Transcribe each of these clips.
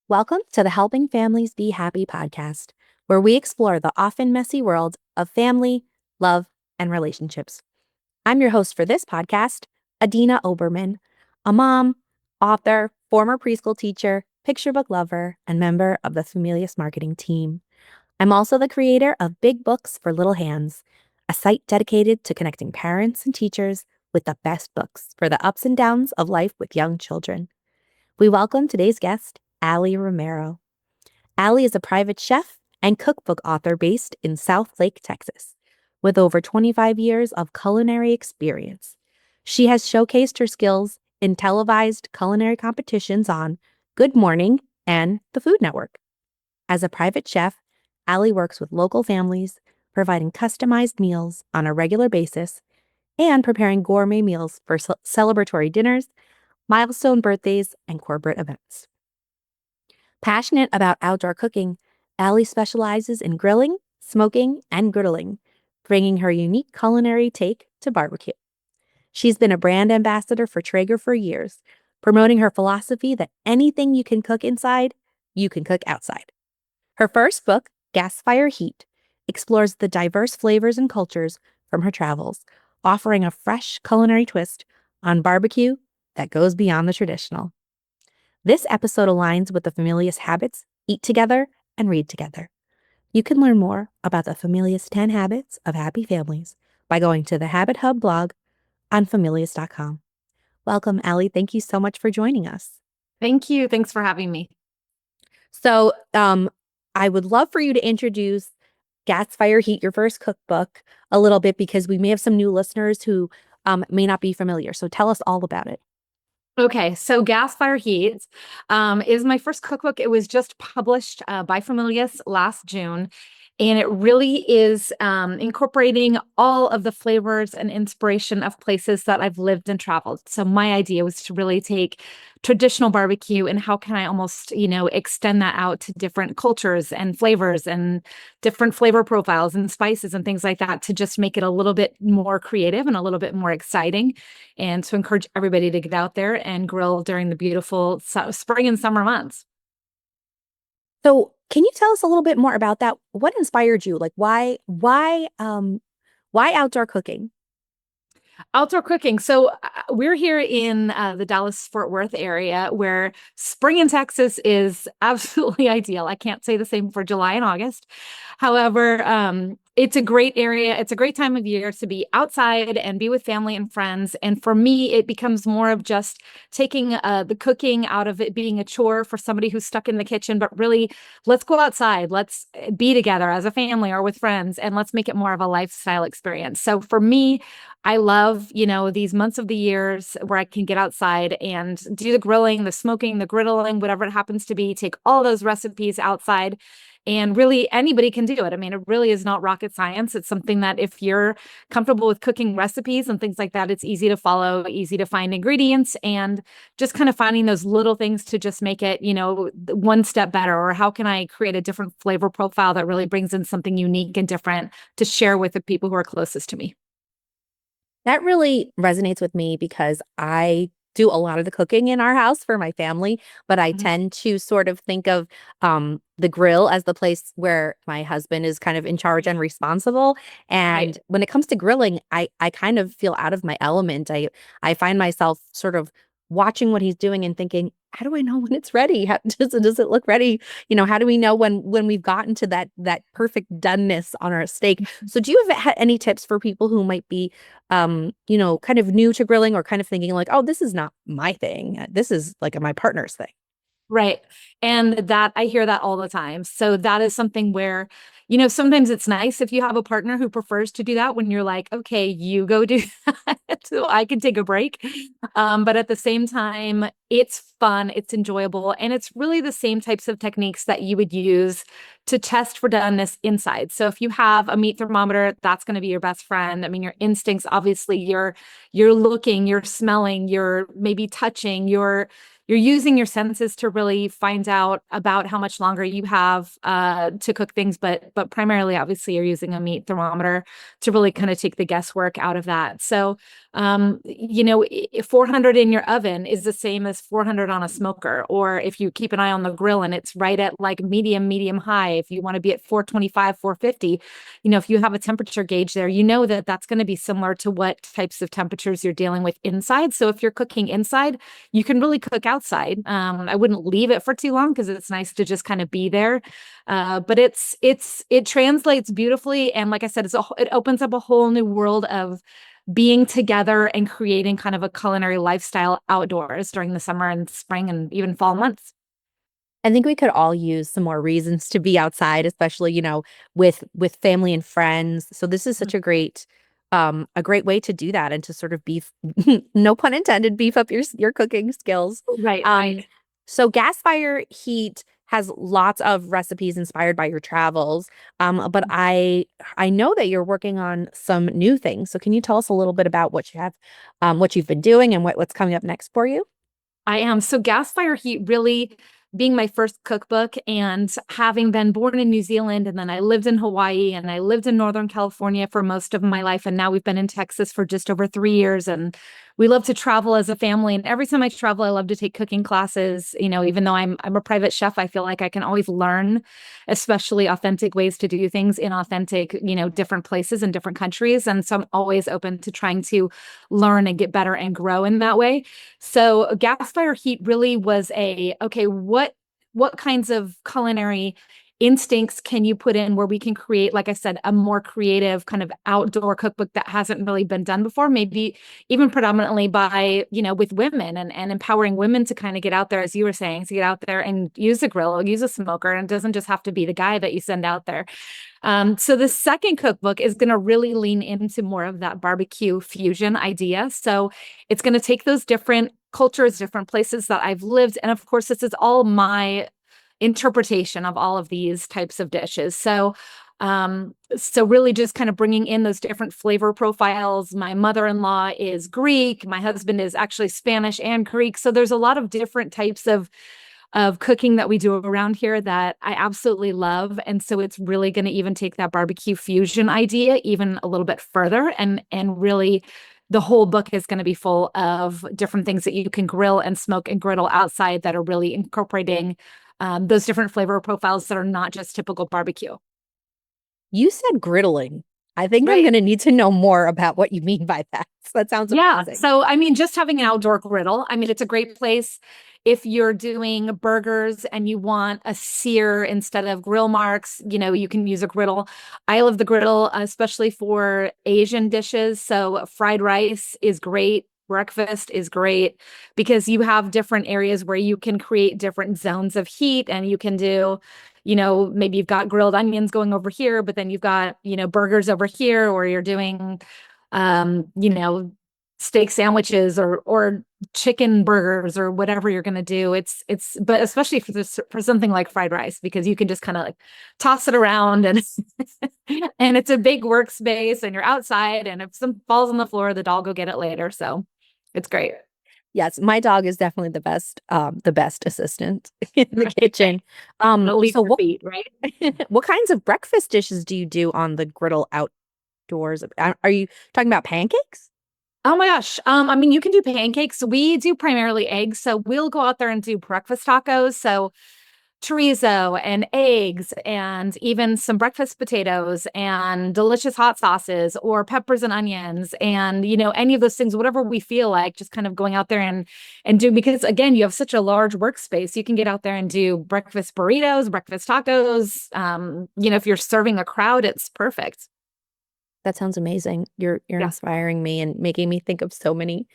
Welcome to the Helping Families Be Happy podcast, where we explore the often messy world of family, love, and relationships. I'm your host for this podcast, Adina Oberman, a mom, author, former preschool teacher, picture book lover, and member of the Familius marketing team. I'm also the creator of Big Books for Little Hands, a site dedicated to connecting parents and teachers with the best books for the ups and downs of life with young children. We welcome today's guest, Ally Romero. Ally is a private chef and cookbook author based in Southlake, Texas, with over 25 years of culinary experience. She has showcased her skills in televised culinary competitions on Good Morning and the Food Network. As a private chef, Ally works with local families, providing customized meals on a regular basis and preparing gourmet meals for celebratory dinners, milestone birthdays, and corporate events. Passionate about outdoor cooking, Ally specializes in grilling, smoking, and griddling, bringing her unique culinary take to barbecue. She's been a brand ambassador for Traeger for years, promoting her philosophy that anything you can cook inside, you can cook outside. Her first book, Gas Fire Heat, explores the diverse flavors and cultures from her travels, offering a fresh culinary twist on barbecue that goes beyond the traditional. This episode aligns with the Familius habits, eat together and read together. You can learn more about the Familius 10 Habits of Happy Families by going to the Habit Hub blog on familius.com. Welcome, Ally. Thank you so much for joining us. Thank you. Thanks for having me. So I would love for you to introduce Gas Fire Heat, your first cookbook, a little bit, because we may have some new listeners who may not be familiar. So tell us all about it. Okay, so Gas Fire Heat is my first cookbook. It was just published by Familius last June, and it really is incorporating all of the flavors and inspiration of places that I've lived and traveled. So my idea was to really take traditional barbecue and how can I almost, extend that out to different cultures and flavors and different flavor profiles and spices and things like that to just make it a little bit more creative and a little bit more exciting, and to encourage everybody to get out there and grill during the beautiful spring and summer months. So can you tell us a little bit more about that? What inspired you? Like why outdoor cooking? Outdoor cooking. So we're here in the Dallas-Fort Worth area where spring in Texas is absolutely ideal. I can't say the same for July and August. However, it's a great area. It's a great time of year to be outside and be with family and friends. And for me, it becomes more of just taking the cooking out of it being a chore for somebody who's stuck in the kitchen, but really, let's go outside. Let's be together as a family or with friends, and let's make it more of a lifestyle experience. So for me, I love, these months of the years where I can get outside and do the grilling, the smoking, the griddling, whatever it happens to be, take all those recipes outside. And really, anybody can do it. I mean, it really is not rocket science. It's something that if you're comfortable with cooking recipes and things like that, it's easy to follow, easy to find ingredients, and just kind of finding those little things to just make it, one step better. Or how can I create a different flavor profile that really brings in something unique and different to share with the people who are closest to me? That really resonates with me because I do a lot of the cooking in our house for my family, but I Mhm. tend to sort of think of the grill as the place where my husband is kind of in charge and responsible. Right. And when it comes to grilling, I kind of feel out of my element. I find myself sort of watching what he's doing and thinking, how do I know when it's ready? How does it look ready? How do we know when we've gotten to that perfect doneness on our steak? So do you have any tips for people who might be kind of new to grilling or kind of thinking like, oh, this is not my thing. This is like my partner's thing. Right. And that I hear that all the time. So that is something where, sometimes it's nice if you have a partner who prefers to do that when you're like, okay, you go do that so I can take a break. But at the same time, it's fun, it's enjoyable, and it's really the same types of techniques that you would use to test for doneness inside. So if you have a meat thermometer, that's going to be your best friend. I mean, your instincts, obviously, you're looking, you're smelling, you're maybe touching, you're using your senses to really find out about how much longer you have to cook things, but primarily, obviously, you're using a meat thermometer to really kind of take the guesswork out of that. So, 400 in your oven is the same as 400 on a smoker. Or if you keep an eye on the grill and it's right at like medium high, if you want to be at 425, 450, if you have a temperature gauge there, that that's going to be similar to what types of temperatures you're dealing with inside. So if you're cooking inside, you can really cook outside. I wouldn't leave it for too long because it's nice to just kind of be there. But it translates beautifully. And like I said, it opens up a whole new world of being together and creating kind of a culinary lifestyle outdoors during the summer and spring and even fall months. I think we could all use some more reasons to be outside, especially, with family and friends. So this is such a great way to do that and to sort of beef, no pun intended, beef up your cooking skills. Right, Um, right. so gas fire heat has lots of recipes inspired by your travels. But I know that you're working on some new things. So can you tell us a little bit about what you've been doing and what's coming up next for you? I am. So Gas Fire Heat really being my first cookbook and having been born in New Zealand, and then I lived in Hawaii and I lived in Northern California for most of my life. And now we've been in Texas for just over 3 years. And we love to travel as a family. And every time I travel, I love to take cooking classes. Even though I'm a private chef, I feel like I can always learn, especially authentic ways to do things in authentic, different places and different countries. And so I'm always open to trying to learn and get better and grow in that way. So Gas Fire Heat really was okay, what kinds of culinary instincts can you put in where we can create, like I said, a more creative kind of outdoor cookbook that hasn't really been done before, maybe even predominantly by, with women and empowering women to kind of get out there, as you were saying, to get out there and use a grill, use a smoker, and it doesn't just have to be the guy that you send out there. So the second cookbook is going to really lean into more of that barbecue fusion idea. So it's going to take those different cultures, different places that I've lived. And of course, this is all my interpretation of all of these types of dishes. So really just kind of bringing in those different flavor profiles. My mother-in-law is Greek. My husband is actually Spanish and Greek. So there's a lot of different types of cooking that we do around here that I absolutely love. And so it's really going to even take that barbecue fusion idea even a little bit further, and really the whole book is going to be full of different things that you can grill and smoke and griddle outside that are really incorporating those different flavor profiles that are not just typical barbecue. You said griddling. I think I'm Right. going to need to know more about what you mean by that. That sounds Yeah. amazing. So, just having an outdoor griddle, it's a great place if you're doing burgers and you want a sear instead of grill marks, you can use a griddle. I love the griddle, especially for Asian dishes. So, fried rice is great. Breakfast is great because you have different areas where you can create different zones of heat, and you can do, maybe you've got grilled onions going over here, but then you've got, burgers over here, or you're doing steak sandwiches or chicken burgers or whatever you're going to do. But especially for something like fried rice, because you can just kind of like toss it around and and it's a big workspace and you're outside, and if some falls on the floor, the dog will get it later. So it's great. Yes, my dog is definitely the best assistant in the kitchen. At least So your feet, right? what kinds of breakfast dishes do you do on the griddle outdoors? Are you talking about pancakes? Oh my gosh. You can do pancakes. We do primarily eggs. So we'll go out there and do breakfast tacos. So chorizo and eggs and even some breakfast potatoes and delicious hot sauces or peppers and onions and any of those things, whatever we feel like, just kind of going out there and do, because again, you have such a large workspace. You can get out there and do breakfast burritos, breakfast tacos. If you're serving a crowd, it's perfect. That sounds amazing. You're Yeah. inspiring me and making me think of so many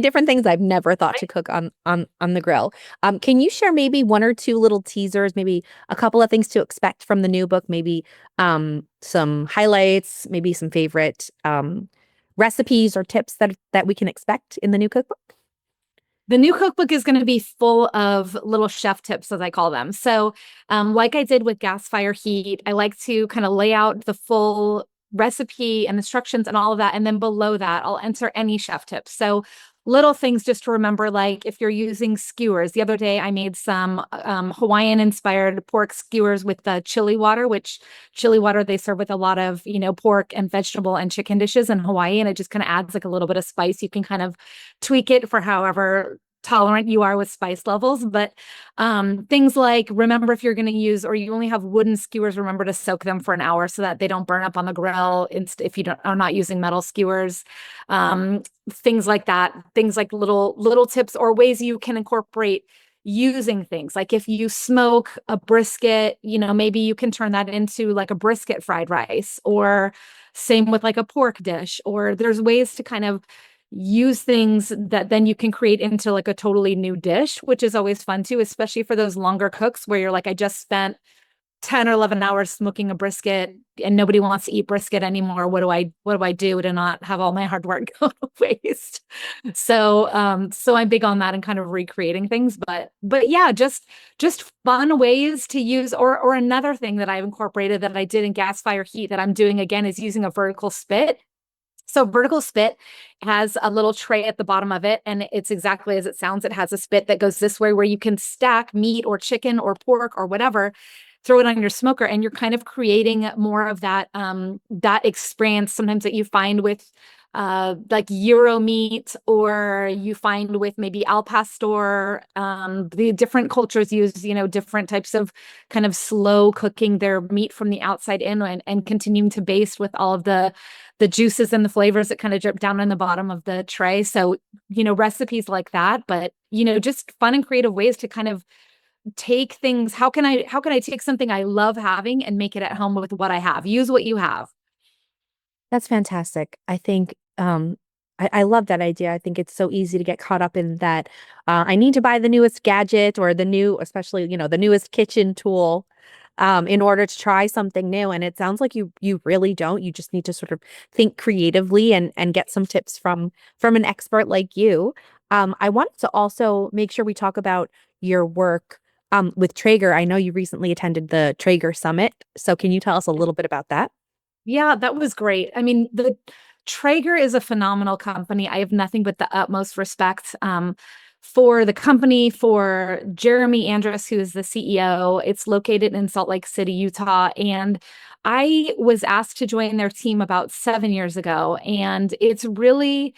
different things I've never thought to cook on the grill. Can you share maybe one or two little teasers, maybe a couple of things to expect from the new book, maybe some highlights, maybe some favorite recipes or tips that we can expect in the new cookbook? The new cookbook is going to be full of little chef tips, as I call them. So, like I did with Gas Fire Heat, I like to kind of lay out the full recipe and instructions and all of that. And then below that, I'll enter any chef tips. So, little things just to remember, like if you're using skewers. The other day, I made some Hawaiian inspired pork skewers with the chili water, which chili water they serve with a lot of, pork and vegetable and chicken dishes in Hawaii. And it just kind of adds like a little bit of spice. You can kind of tweak it for however tolerant you are with spice levels. But things like, remember, if you're going to use, or you only have wooden skewers, remember to soak them for an hour so that they don't burn up on the grill if you are not using metal skewers. Things like that, things like little tips or ways you can incorporate using things. Like if you smoke a brisket, maybe you can turn that into like a brisket fried rice, or same with like a pork dish, or there's ways to kind of use things that then you can create into like a totally new dish, which is always fun too, especially for those longer cooks where you're like, I just spent 10 or 11 hours smoking a brisket and nobody wants to eat brisket anymore. What do I do to not have all my hard work go to waste? So I'm big on that and kind of recreating things, but yeah, just fun ways to use, or another thing that I've incorporated that I did in gas fire heat that I'm doing again is using a vertical spit. So vertical spit has a little tray at the bottom of it, and it's exactly as it sounds. It has a spit that goes this way where you can stack meat or chicken or pork or whatever, throw it on your smoker, and you're kind of creating more of that experience sometimes that you find with like Euro meat, or you find with maybe al pastor. The different cultures use, different types of kind of slow cooking their meat from the outside in, and continuing to baste with all of the juices and the flavors that kind of drip down on the bottom of the tray. So, recipes like that, but, just fun and creative ways to kind of take things. How can I take something I love having and make it at home with what I have? Use what you have. That's fantastic. I think I love that idea. I think it's so easy to get caught up in that. I need to buy the newest gadget or the new, especially, the newest kitchen tool in order to try something new. And it sounds like you really don't. You just need to sort of think creatively and get some tips from an expert like you. I wanted to also make sure we talk about your work with Traeger. I know you recently attended the Traeger Summit. So can you tell us a little bit about that? Yeah, that was great. I mean, the Traeger is a phenomenal company. I have nothing but the utmost respect for the company, for Jeremy Andrus, who is the CEO. It's located in Salt Lake City, Utah. And I was asked to join their team about 7 years ago. And it's really,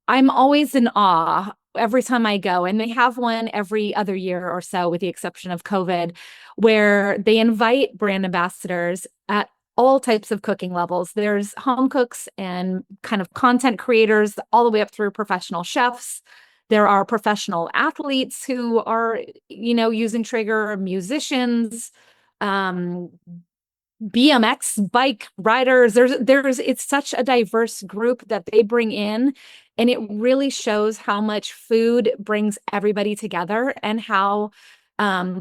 I'm always in awe every time I go. And they have one every other year or so, with the exception of COVID, where they invite brand ambassadors at all types of cooking levels. There's home cooks and kind of content creators, all the way up through professional chefs. There are professional athletes who are, using Traeger, musicians, um, BMX bike riders. It's such a diverse group that they bring in. And it really shows how much food brings everybody together, and how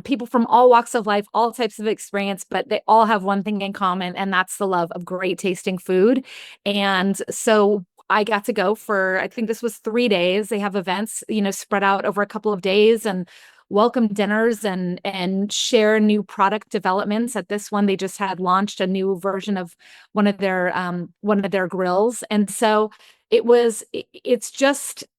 people from all walks of life, all types of experience, but they all have one thing in common, and that's the love of great tasting food. And so I got to go for, I think this was 3 days. They have events, spread out over a couple of days, and welcome dinners, and share new product developments. At this one, they just had launched a new version of one of their grills. And so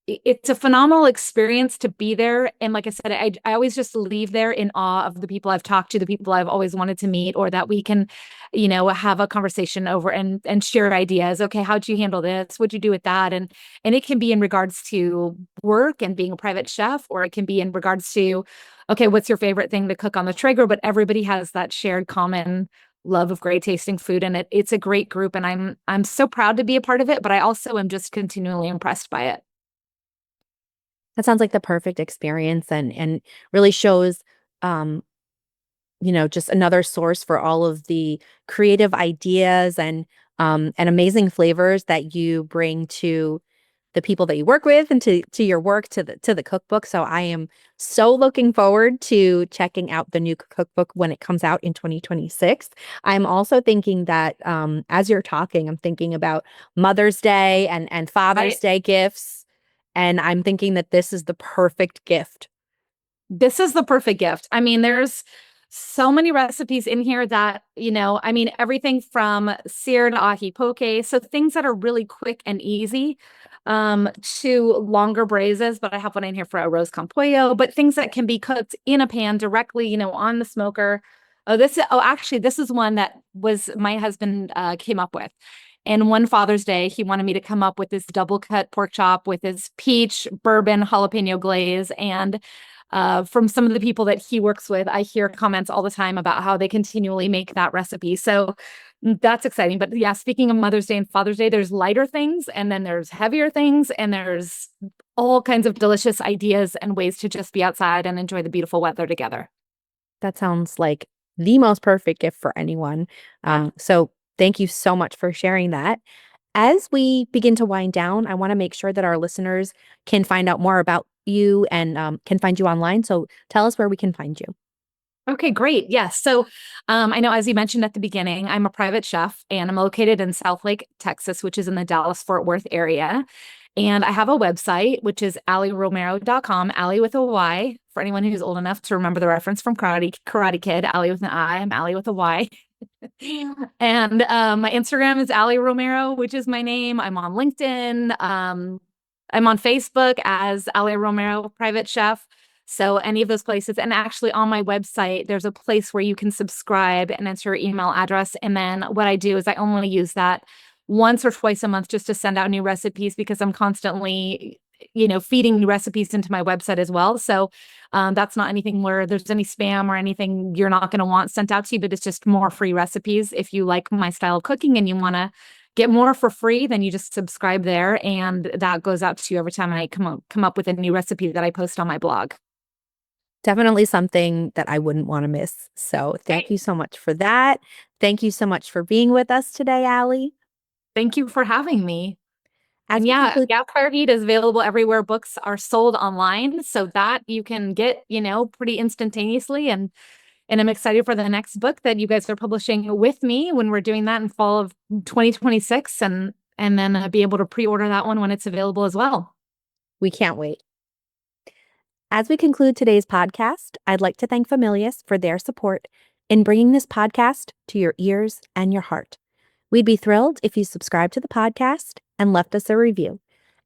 it's a phenomenal experience to be there. And like I said, I always just leave there in awe of the people I've talked to, the people I've always wanted to meet, or that we can, have a conversation over and share ideas. Okay, how'd you handle this? What'd you do with that? And it can be in regards to work and being a private chef, or it can be in regards to, okay, what's your favorite thing to cook on the Traeger? But everybody has that shared common love of great tasting food, and it's a great group, and I'm so proud to be a part of it, but I also am just continually impressed by it. That sounds like the perfect experience, and really shows um just another source for all of the creative ideas and amazing flavors that you bring to the people that you work with, and to your work, to the cookbook. So I am so looking forward to checking out the new cookbook when it comes out in 2026. I'm also thinking that as you're talking, I'm thinking about Mother's Day and Father's Right. Day gifts, and I'm thinking that this is the perfect gift. This is the perfect gift. I mean, there's So many recipes in here that, I mean, everything from seared ahi poke, so things that are really quick and easy, to longer braises, but I have one in here for a roast con pollo, but things that can be cooked in a pan directly, on the smoker. Actually, this is one that was my husband came up with. And one Father's Day, he wanted me to come up with this double cut pork chop with his peach bourbon jalapeno glaze. And from some of the people that he works with, I hear comments all the time about how they continually make that recipe. So that's exciting. But yeah, speaking of Mother's Day and Father's Day, there's lighter things and then there's heavier things and there's all kinds of delicious ideas and ways to just be outside and enjoy the beautiful weather together. That sounds like the most perfect gift for anyone. So thank you so much for sharing that. As we begin to wind down, I want to make sure that our listeners can find out more about you and can find you online. So tell us where we can find you. Okay, great. Yes. So I know, as you mentioned at the beginning, I'm a private chef and I'm located in Southlake, Texas, which is in the Dallas-Fort Worth area. And I have a website, which is allyromero.com, Ally with a Y, for anyone who's old enough to remember the reference from Karate Kid, Ally with an I, I'm Ally with a Y. And my Instagram is Ally Romero, which is my name. I'm on LinkedIn. I'm on Facebook as Ally Romero Private Chef. So any of those places. And actually on my website, there's a place where you can subscribe and enter your email address. And then what I do is I only use that once or twice a month just to send out new recipes because I'm constantly, feeding new recipes into my website as well. So that's not anything where there's any spam or anything you're not going to want sent out to you, but it's just more free recipes. If you like my style of cooking and you want to get more for free, then you just subscribe there. And that goes out to you every time I come up with a new recipe that I post on my blog. Definitely something that I wouldn't want to miss. So thank you so much for that. Thank you so much for being with us today, Ally. Thank you for having me. As And we yeah, conclude, Gas Fire Heat is available everywhere books are sold online. So that you can get, pretty instantaneously. And I'm excited for the next book that you guys are publishing with me when we're doing that in fall of 2026 and then be able to pre-order that one when it's available as well. we can't wait. As we conclude today's podcast, I'd like to thank Familius for their support in bringing this podcast to your ears and your heart. We'd be thrilled if you subscribed to the podcast and left us a review.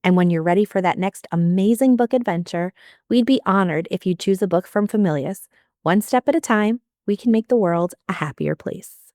And when you're ready for that next amazing book adventure, we'd be honored if you choose a book from Familius. One step at a time, we can make the world a happier place.